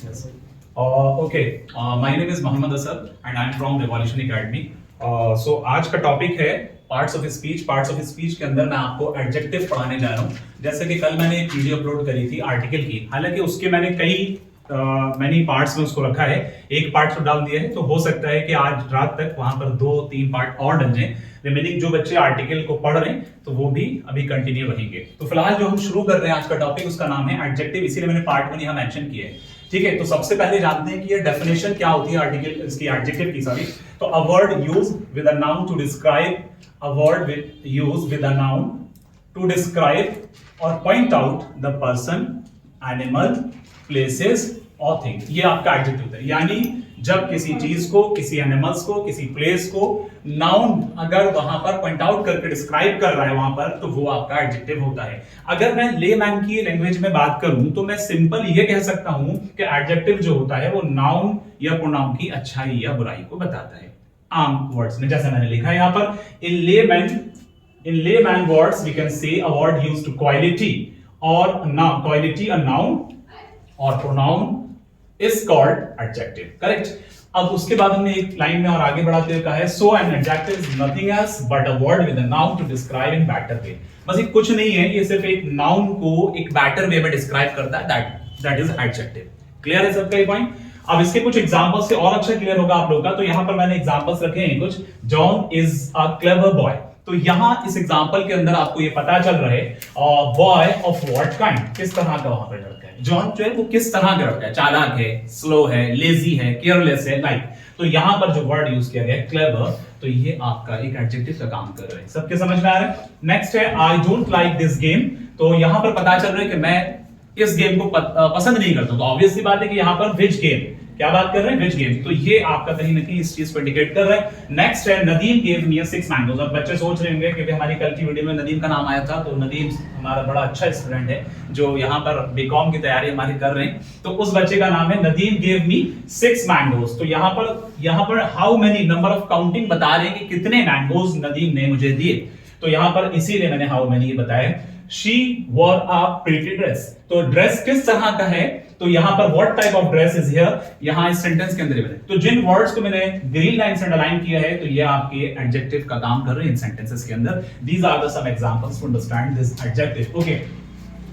Yes. Okay. My name is Mohammad Asad and I'm from Revolution Academy. So आज का topic है parts of speech. Parts of speech के अंदर मैं आपको एडजेक्टिव पढ़ाने जा रहा हूँ। जैसे कि कल मैंने एक वीडियो अपलोड करी थी आर्टिकल की, हालांकि उसके मैंने मैनी पार्ट्स में उसको रखा है, एक पार्ट तो डाल दिया है, तो हो सकता है कि आज रात तक वहां पर 2-3 पार्ट और डल जाएं। रिमेनिंग जो बच्चे आर्टिकल को पढ़ रहे हैं तो वो भी अभी कंटिन्यू रहेंगे। तो फिलहाल जो हम शुरू कर रहे हैं आज का टॉपिक, उसका नाम है एडजेक्टिव, इसीलिए मैंने पार्ट 1 यहां मेंशन किया है। ठीक है, तो सबसे पहले जानते हैं कि ये डेफिनेशन क्या होती है आर्टिकल इसकी, एडजेक्टिव की। सॉरी, तो a word use with a noun to describe, a word use with a noun to describe और point out the person, animal, places और थिंग्स। ये आपका एडजेक्टिव है। यानी जब किसी चीज को, किसी एनिमल्स को, किसी प्लेस को नाउन अगर वहां पर पॉइंट आउट करके डिस्क्राइब कर रहा है वहां पर, तो वो आपका एडजेक्टिव होता है। अगर मैं लेमैन की लैंग्वेज में बात करूं तो मैं सिंपल ये कह सकता हूं कि एडजेक्टिव जो होता है वो नाउन या प्रोनाउन की अच्छाई या बुराई को बताता है। आम वर्ड्स में जैसे मैंने लिखा है यहां पर, in layman words we can say a word used to quality or noun, quality a noun or pronoun is called adjective, correct। अब उसके बाद हमने एक लाइन में और आगे बढ़ाते हुए कहा है, so an adjective is nothing else but a word with a noun to describe in better way। बस ये कुछ नहीं है, ये सिर्फ एक नाउन को एक बेटर वे में डिस्क्राइब करता है, that is adjective। क्लियर है सबका ये पॉइंट। अब इसके कुछ एग्जांपल्स से और अच्छा क्लियर होगा आप लोगों का। तो यहां पर मैंने एग्जांपल्स रखे हैं कुछ। John is a clever boy, तो यहां इस एग्जांपल के अंदर आपको ये पता चल रहा है बॉय ऑफ व्हाट काइंड, किस तरह का वहां पर लड़का है। जॉन जो है वो किस तरह का लड़का है, चालाक है, स्लो है, लेजी है, केयरलेस है, लाइक। तो यहां पर जो वर्ड यूज किया गया है क्लेवर, तो ये आपका एक एडजेक्टिव का काम कर रहा है। सबके समझ में आ रहा है। नेक्स्ट है I don't like this game, तो यहां पर पता चल रहा है कि मैं इस गेम को पसंद नहीं करता। तो ऑब्वियस सी बात है कि यहां पर विच गेम, क्या बात कर रहे हैं, विच गेम। तो ये आपका कहीं ना कहीं इस चीज को इंडिकेट कर रहा है। नेक्स्ट है नदीम गेव मी 6 मैंगोज। अब बच्चे सोच रहे होंगे कि हमारी कल की वीडियो में नदीम का नाम आया था, तो नदीम हमारा बड़ा अच्छा स्टूडेंट है जो यहाँ पर बीकॉम की तैयारी हमारी कर रहे हैं। तो उस बच्चे का नाम है नदीम गेव मी 6 मैंगोज। तो यहाँ पर how many, number of counting बता रहे हैं कि कितने मैंगोज नदीम ने मुझे दिए। तो यहाँ पर इसीलिए मैंने हाउ मेनी बताया। She wore a pretty dress, तो ड्रेस किस तरह का है, तो यहां पर what type of dress is here, यहां इस सेंटेंस के अंदर है। तो जिन वर्ड्स को मैंने ग्रीन लाइन से अंडरलाइन किया है, तो ये आपके एडजेक्टिव का काम कर रहे हैं इन सेंटेंसेस के अंदर। These are the some examples to understand this adjective. Okay,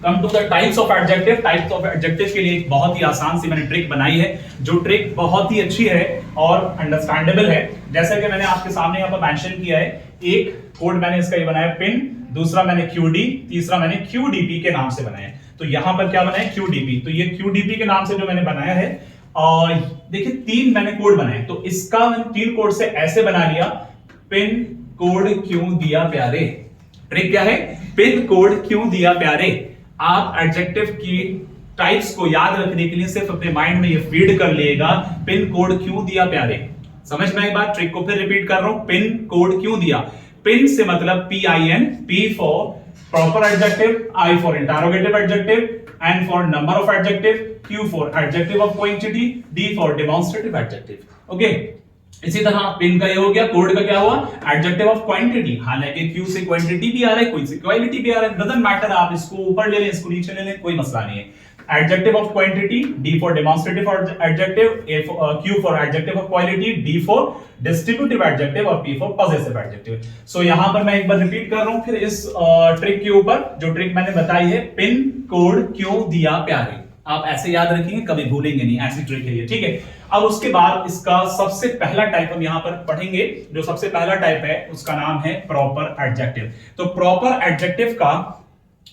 come to the types of adjective। types of adjective के लिए एक बहुत ही आसान सी मैंने ट्रिक बनाई है, जो ट्रिक बहुत ही अच्छी है और अंडरस्टैंडेबल है। जैसा कि मैंने आपके सामने यहाँ पर मेंशन किया है, एक कोड मैंने इसका ये बनाया पिन, दूसरा मैंने क्यूडी, तीसरा मैंने क्यूडीपी के नाम से बनाया। तो यहां पर क्या बनाया, क्यूडीपी। तो ये क्यूडीपी के नाम से जो मैंने बनाया है, और देखिए 3 मैंने कोड बनाए। तो इसका मैंने 3 कोड से ऐसे बना लिया, पिन कोड क्यों दिया प्यारे। ट्रिक क्या है, पिन कोड क्यों दिया प्यारे। आप एडजेक्टिव की टाइप्स को याद रखने के लिए सिर्फ अपने माइंड में ये फीड कर लिएगा, पिन कोड क्यों दिया प्यारे। समझ में आई बात। ट्रिक को फिर रिपीट कर रहा हूं, पिन कोड क्यों दिया। पिन से मतलब PIN, P for proper adjective, I for interrogative adjective, N for number of adjective, Q for adjective of quantity, D for demonstrative adjective। Okay, इसी तरह पिन का ये हो गया, कोड का क्या हुआ, एडजेक्टिव ऑफ क्वांटिटी। हालांकि क्यू से क्वांटिटी भी आ रहा है, कोई से क्वालिटी भी आ रहा है, डजंट मैटर, आप इसको ऊपर ले लें, इसको नीचे ले लें, कोई मसला नहीं है। Adjective of quantity, D for demonstrative adjective, Q for adjective of quality, D for distributive adjective और P for possessive adjective। So यहाँ पर मैं एक बार रिपीट कर रहा हूँ फिर इस ट्रिक के ऊपर, जो ट्रिक मैंने बताई है, पिन कोड क्यों दिया प्यारे। आप ऐसे याद रखेंगे, कभी भूलेंगे नहीं, ऐसी ट्रिक है ये। ठीक है, अब उसके बाद इसका सबसे पहला टाइप हम यहाँ पर पढ़ेंगे। जो सबसे पहला टाइप है उसका नाम है प्रॉपर एडजेक्टिव। तो प्रॉपर एडजेक्टिव का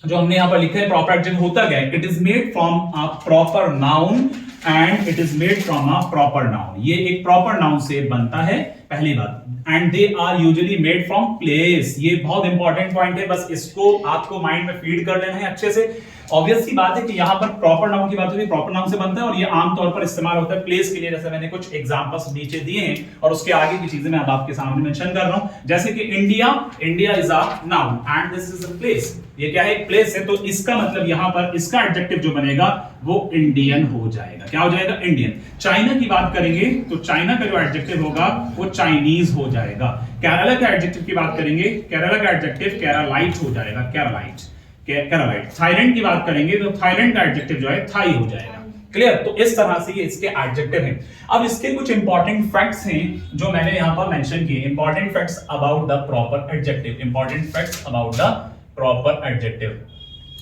जो हमने यहां पर लिखा है, प्रॉपर एडजेक्टिव होता क्या है, it is made from a proper noun and it is made from a proper noun. ये एक प्रॉपर नाउन से बनता है, पहली बात। And they are usually made from place. ये बहुत इंपॉर्टेंट पॉइंट है, बस इसको आपको माइंड में फीड कर लेना है अच्छे से। ऑब्वियस सी बात है कि यहाँ पर प्रॉपर नाउन की बात होती है, प्रॉपर नाउन से बनता है और ये आमतौर पर इस्तेमाल होता है प्लेस के लिए। जैसे मैंने कुछ एग्जांपल्स नीचे दिए हैं और उसके आगे की चीजें मैं अब आपके सामने मेंशन कर रहा हूं। जैसे कि India, India is a noun and this is a place. ये क्या है, एक प्लेस है। तो इसका मतलब यहाँ पर इसका एडजेक्टिव जो बनेगा वो इंडियन हो जाएगा। क्या हो जाएगा, इंडियन। चाइना की बात करेंगे तो चाइना का जो एडजेक्टिव होगा वो चाइनीज हो जाएगा। केरला का एडजेक्टिव की बात करेंगे, केरला का एडजेक्टिव केरलाइट हो जाएगा, केरलाइट, केरलाइट। थाईलैंड की बात करेंगे तो थाईलैंड का एडजेक्टिव जो है थाई हो जाएगा। क्लियर? तो इस तरह से ये इसके एडजेक्टिव हैं। अब इसके कुछ इंपॉर्टेंट फैक्ट्स हैं जो मैंने यहां पर मेंशन किए। Important facts about the proper adjective, important facts about the proper adjective.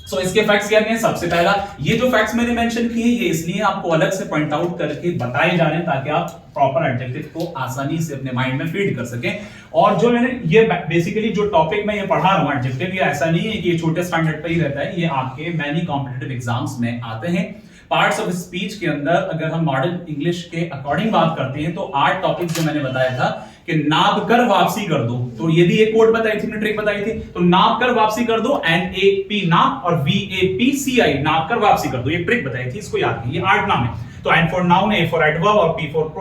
So इसके फैक्ट्स क्या हैं? सबसे पहला, ये जो फैक्ट्स मैंने मेंशन किए ये इसलिए आपको अलग से पॉइंट आउट करके बताए जा रहे हैं ताकि आप प्रॉपर एडजेक्टिव को आसानी से अपने माइंड में फीड कर सकें। और जो मैंने ये बेसिकली जो टॉपिक मैं ये पढ़ा रहा हूं एडजेक्टिव, ये ऐसा नहीं है कि ये छोटे स्टैंडर्ड पे ही रहता है, ये आपके मैनी कॉम्पिटिटिव एग्जाम्स में आते हैं। पार्ट्स ऑफ स्पीच के अंदर अगर हम मॉडर्न इंग्लिश के अकॉर्डिंग बात करते हैं तो 8 टॉपिक जो मैंने बताया था कि नाप कर वापसी कर दो, तो ये भी एक कोड बताई थी, ट्रिक बताई थी। तो नाप कर वापसी कर दो, NAP नाप और VAPCI नाप कर वापसी कर दो, ये ट्रिक बताई थी, इसको याद कीजिए। 8 नाम है। तो N for noun, A for adverb और P फॉर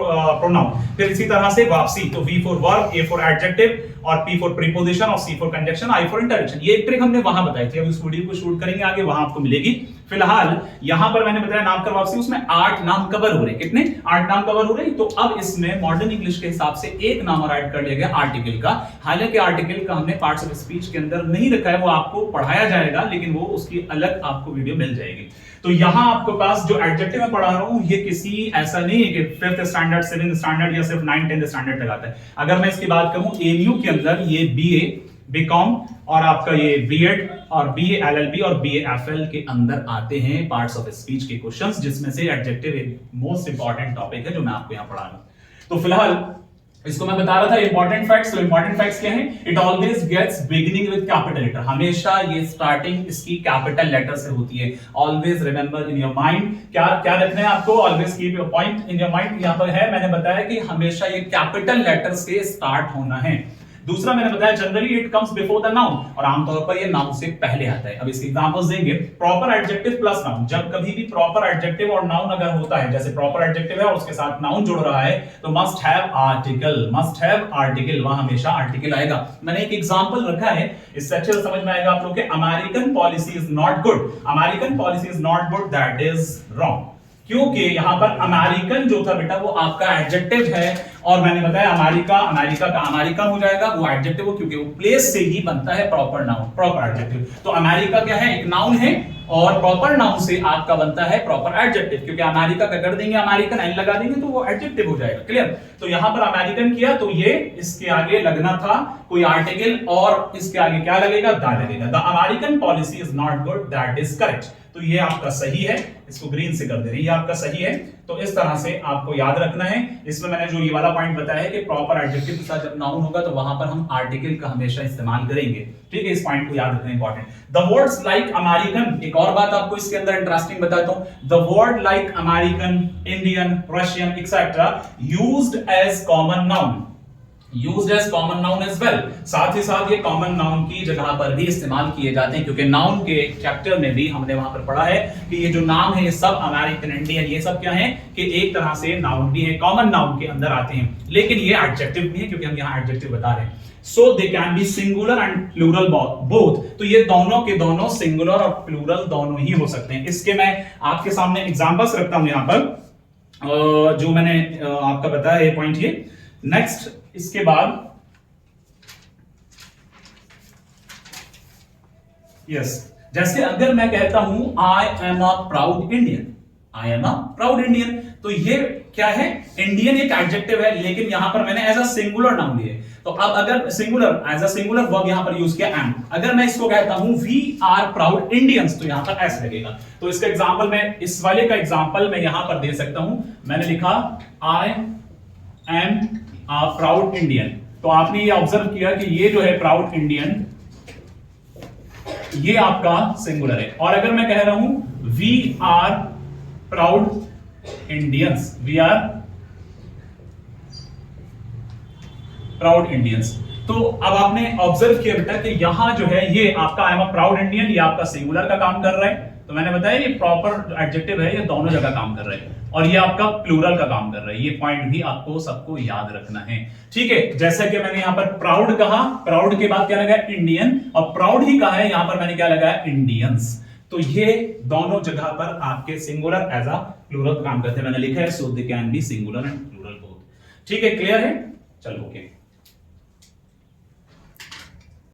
प्रोनाउन। फिर इसी तरह से वापसी, तो V for verb, A for adjective और P फॉर प्रीपोजिशन और C for conjunction, I for interjection. ये ट्रिक हमने वहां बताई थी, अब इस वीडियो को शूट करेंगे आगे, वहां आपको मिलेगी। फिलहाल यहां पर मैंने बताया नाम कर वापसी, उसमें 8 नाम कवर हो रहे। कितने? 8 नाम कवर हो रहे। तो अब इसमें मॉडर्न इंग्लिश के हिसाब से एक नाम और ऐड कर लिया गया आर्टिकल का। हालांकि आर्टिकल का हमने पार्ट्स ऑफ स्पीच के अंदर नहीं रखा है, वो आपको पढ़ाया जाएगा, लेकिन वो उसकी अलग आपको वीडियो मिल जाएगी। तो यहां आपके पास जो एडजेक्टिव मैं पढ़ा रहा हूं ये किसी ऐसा नहीं है कि 5th स्टैंडर्ड 7th स्टैंडर्ड या सिर्फ 9th 10th स्टैंडर्ड तक आता है। अगर मैं इसकी बात करूं एमयू के अंदर ये BA बीकॉम और आपका ये बीएड और BA LLB और BA FL के अंदर आते हैं पार्ट्स ऑफ स्पीच के क्वेश्चंस, जिसमें से एडजेक्टिव एक मोस्ट इंपॉर्टेंट टॉपिक है जो मैं आपको यहां पढ़ा रहा हूं। तो फिलहाल इसको मैं बता रहा था इंपॉर्टेंट फैक्ट्स। तो इंपॉर्टेंट फैक्ट्स क्या हैं? It always gets beginning with capital letter, हमेशा ये स्टार्टिंग इसकी कैपिटल लेटर से होती है। Always remember in your mind, क्या क्या रखना है आपको? Always keep your point in your mind. यहां पर है, मैंने बताया कि हमेशा ये कैपिटल लेटर से स्टार्ट होना है। दूसरा मैंने बताया generally it comes before the noun, और आमतौर पर ये नाउन से पहले आता है। अब इसके एग्जांपल्स देंगे। प्रॉपर एडजेक्टिव प्लस नाउन, जब कभी भी प्रॉपर एडजेक्टिव और नाउन अगर होता है, जैसे प्रॉपर एडजेक्टिव है और उसके साथ नाउन जुड़ रहा है, तो must have article, must have article, वहां हमेशा आर्टिकल आएगा। मैंने एक एग्जांपल रखा है, इससे अच्छे से समझ में आएगा आप लोग के। American policy is not good, American policy is not good, that is wrong. क्योंकि यहां पर अमेरिकन जो था बेटा वो आपका एडजेक्टिव है, और मैंने बताया अमेरिका का अमेरिका हो जाएगा वो एडजेक्टिव हो, क्योंकि वो प्लेस से ही बनता है प्रॉपर नाउन, प्रॉपर एडजेक्टिव। तो अमेरिका क्या है? एक नाउन है, और प्रॉपर नाउन से आपका बनता है प्रॉपर एडजेक्टिव, क्योंकि अमेरिका का कर देंगे अमेरिकन, एन लगा देंगे तो वो एडजेक्टिव हो जाएगा। क्लियर? तो यहां पर अमेरिकन किया तो ये इसके आगे लगना था कोई आर्टिकल, और इसके आगे क्या लगेगा? द लगेगा। The American policy is not good, that is correct. तो ये आपका सही है, इसको ग्रीन से कर दे रही है, ये आपका सही है। तो इस तरह से आपको याद रखना है। इसमें मैंने जो ये वाला पॉइंट बताया है कि प्रॉपर एडजेक्टिव के साथ जब नाउन होगा तो वहां पर हम आर्टिकल का हमेशा इस्तेमाल करेंगे। ठीक है, इस पॉइंट को याद रखना important. The words like American, एक और बात आपको इसके अंदर इंटरेस्टिंग बताता हूं। The word like American, Indian, Russian etcetera used as common noun, used as common noun as well. साथ ही साथ ये कॉमन नाउन की जगह पर भी इस्तेमाल किए जाते हैं, क्योंकि नाउन के चैप्टर में भी हमने वहां पर पढ़ा है कि ये जो नाम है ये सब अमेरिकन, इंडियन, ये सब क्या है कि एक तरह से नाउन भी है, कॉमन नाउन के अंदर आते हैं, लेकिन ये एडजेक्टिव भी है, क्योंकि हम यहाँ एडजेक्टिव बता रहे हैं। So they can be singular and plural both, तो ये दोनों के दोनों सिंगुलर और प्लूरल दोनों ही हो सकते हैं। इसके मैं आपके सामने एग्जांपल्स रखता हूं यहाँ पर, जो मैंने आपका बताया ये पॉइंट। ये नेक्स्ट, इसके बाद यस, जैसे अगर मैं कहता हूं I am a proud Indian, I am a proud Indian, तो ये क्या है? इंडियन एक एडजेक्टिव है, लेकिन यहां पर मैंने एज अ सिंगुलर नाउन लिया। तो अब अगर singular as a singular verb यहां पर यूज किया एम, अगर मैं इसको कहता हूं वी आर प्राउड इंडियंस, तो यहां पर एस लगेगा। तो इसका एग्जांपल मैं, इस वाले का एग्जांपल मैं यहां पर दे सकता हूं। मैंने लिखा आई एम प्राउड इंडियन, तो आपने ये ऑब्जर्व किया कि ये जो है प्राउड इंडियन, ये आपका सिंगुलर है। और अगर मैं कह रहा हूं we are proud Indians, we are proud Indians, तो अब आपने ऑब्जर्व किया बेटा कि यहां जो है ये आपका I am a proud Indian, ये आपका सिंगुलर का काम कर रहा है। तो मैंने बताया ये प्रॉपर एडजेक्टिव है, ये दोनों जगह काम कर रहा है, और ये आपका प्लूरल का काम कर रहा है। ये पॉइंट भी आपको सबको याद रखना है। ठीक है, जैसा कि मैंने यहां पर प्राउड कहा, प्राउड के बाद क्या लगा? इंडियन, और प्राउड ही कहा है, यहां पर मैंने क्या लगाया? इंडियंस। तो ये दोनों जगह पर आपके सिंगुलर एज अ प्लूरल काम करते हैं। मैंने लिखा है so they can be singular and plural both. ठीक है, क्लियर है? चलो ओके।